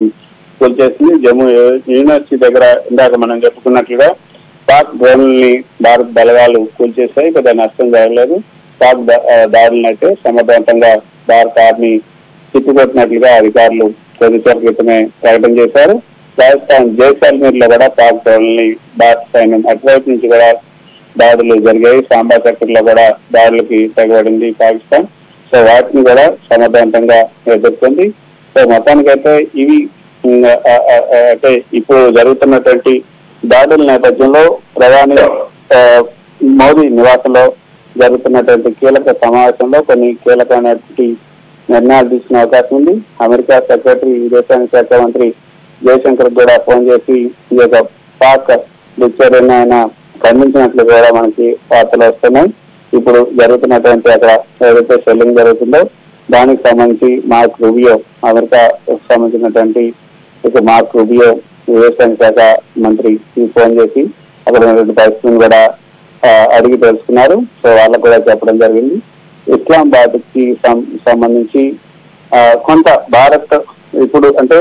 కూల్చేసింది. Jammu university దగ్గర ఇందాక మనం చెప్పుకున్నట్లుగా పాక్ డ్రోన్లని భారత్ బలగాలు కూల్చేశాయి. పెద్ద నష్టం జరగలేదు. పాక్ దాడులను అయితే సమర్థవంతంగా భారత ఆర్మీ తిప్పికొట్టినట్లుగా అధికారులు కొద్దిసేపు క్రితమే ప్రకటన చేశారు. రాజస్థాన్ జైసల్మీర్ లో కూడా పాక్ డ్రోన్లని భారత సైన్యం అటువైపు నుంచి కూడా దాడులు జరిగాయి. సాంబా సెక్టర్ లో కూడా దాడులకి తెగబడింది పాకిస్తాన్. సో వాటిని కూడా సమర్థవంతంగా ఎదుర్కొంది. సో మొత్తానికైతే ఇవి అంటే ఇప్పుడు జరుగుతున్నటువంటి దాడుల నేపథ్యంలో ప్రధాని మోదీ నివాసంలో జరుగుతున్నటువంటి కీలక సమావేశంలో కొన్ని కీలకమైనటువంటి నిర్ణయాలు తీసుకునే అవకాశం ఉంది. అమెరికా సెక్రటరీ విదేశాంగ శాఖ మంత్రి జయశంకర్ కూడా ఫోన్ చేసి ఈ యొక్క పాక్ దుశ్చర్యను ఆయన ఖండించినట్లు కూడా మనకి వార్తలు వస్తున్నాయి. ఇప్పుడు జరుగుతున్నటువంటి అక్కడ ఏదైతే షెల్లింగ్ జరుగుతుందో దానికి సంబంధించి మార్క్ రూబియో, అమెరికాకు సంబంధించినటువంటి మార్క్ రూబియో విదేశాంగ శాఖ మంత్రి ఫోన్ చేసి అక్కడ ఉన్నటువంటి పరిస్థితిని కూడా అడిగి తెలుసుకున్నారు. సో వాళ్ళకు కూడా చెప్పడం జరిగింది. ఇస్లామాబాద్ కి సంబంధించి కొంత భారత్ ఇప్పుడు అంటే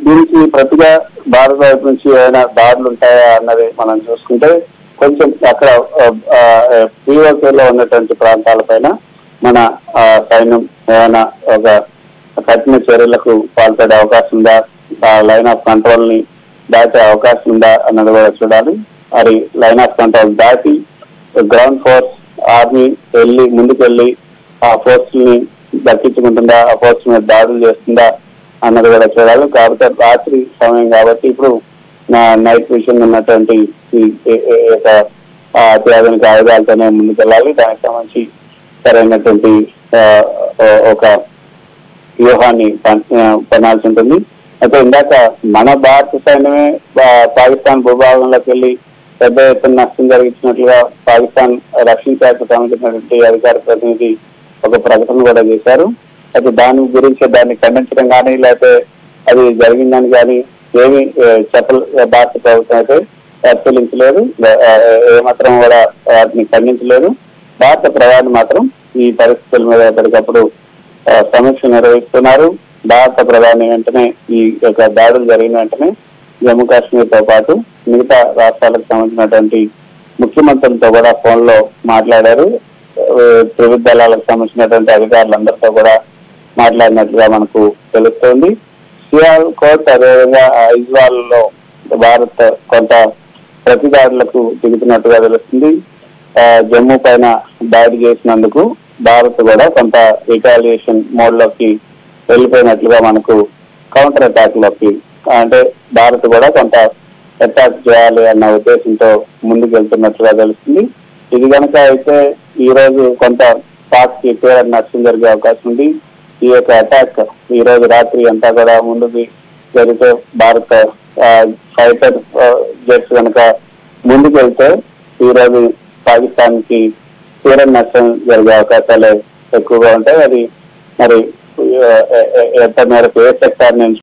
దీనికి ప్రతిగా భారత వైపు నుంచి ఏమైనా దాడులు ఉంటాయా అన్నది మనం చూసుకుంటే కొంచెం అక్కడ పీఓకేలో ఉన్నటువంటి ప్రాంతాలపైన మన సైన్యం ఏమైనా ఒక కఠిన చర్యలకు పాల్పడే అవకాశం ఉందా, లైన్ ఆఫ్ కంట్రోల్ ని దాటే అవకాశం ఉందా అన్నది కూడా చూడాలి. మరి లైన్ ఆఫ్ కంట్రోల్ దాటి గ్రౌండ్ ఫోర్స్ ఆర్మీ ముందుకెళ్ళి ఆ ఫోర్స్ ని దక్కించుకుంటుందా, ఆ ఫోర్స్ మీద దాడులు చేస్తుందా అన్నది కూడా చూడాలి. కాబట్టి రాత్రి సమయం కాబట్టి ఇప్పుడు నైట్ విషన్ ఉన్నటువంటి అత్యాధునిక ఆయుధాలతోనే ముందుకెళ్ళాలి. దానికి సంబంధించి సరైనటువంటి ఒక వ్యూహాన్ని పనాల్సి ఉంటుంది. అయితే ఇందాక మన భారత సైన్యమే పాకిస్తాన్ భూభాగంలోకి వెళ్ళి పెద్ద ఎత్తున నష్టం జరిగించినట్లుగా పాకిస్తాన్ రక్షణ శాఖకు సంబంధించినటువంటి అధికార ప్రతినిధి ఒక ప్రకటన కూడా చేశారు. అయితే దాని గురించి దాన్ని ఖండించడం కానీ లేకపోతే అది జరిగిందని కానీ ఏమి భారత ప్రభుత్వం అయితే పరిశీలించలేదు, ఏమాత్రం కూడా వాటిని ఖండించలేదు. భారత ప్రధాని మాత్రం ఈ పరిస్థితుల మీద ఎప్పటికప్పుడు సమీక్ష నిర్వహిస్తున్నారు. భారత ప్రధాని వెంటనే ఈ యొక్క దాడులు జరిగిన వెంటనే జమ్మూ కాశ్మీర్ తో పాటు మిగతా రాష్ట్రాలకు సంబంధించినటువంటి ముఖ్యమంత్రులతో కూడా ఫోన్ లో మాట్లాడారు. త్రివిధ దళాలకు సంబంధించినటువంటి అధికారులందరితో కూడా మాట్లాడినట్లుగా మనకు తెలుస్తోంది. సియాల్కోట్ అదేవిధంగా ఐజ్వాల్ లో భారత్ కొంత ప్రతిదాడులకు దిగుతున్నట్టుగా తెలుస్తుంది. జమ్మూ పైన దాడి చేసినందుకు భారత్ కూడా కొంత రిటాలియేషన్ మోడ్ లోకి వెళ్ళిపోయినట్లుగా మనకు కౌంటర్ అటాక్ లోకి అంటే భారత్ కూడా కొంత అటాక్ చేయాలి అన్న ఉద్దేశంతో ముందుకు వెళ్తున్నట్లుగా తెలుస్తుంది. ఇది కనుక అయితే ఈ రోజు కొంత పాక్ కి తీవ్ర నష్టం జరిగే అవకాశం ఉంది. ఈ యొక్క అటాక్ ఈ రోజు రాత్రి అంతా కూడా ముందుకు జరిగితే భారత ఫైటర్ జెట్స్ కనుక ముందుకు వెళ్తే ఈ రోజు పాకిస్తాన్ కి తీవ్ర నష్టం జరిగే అవకాశాలు ఎక్కువగా ఉంటాయి. అది మరి ఎంత మేరకు ఏ సెక్టార్ నుంచి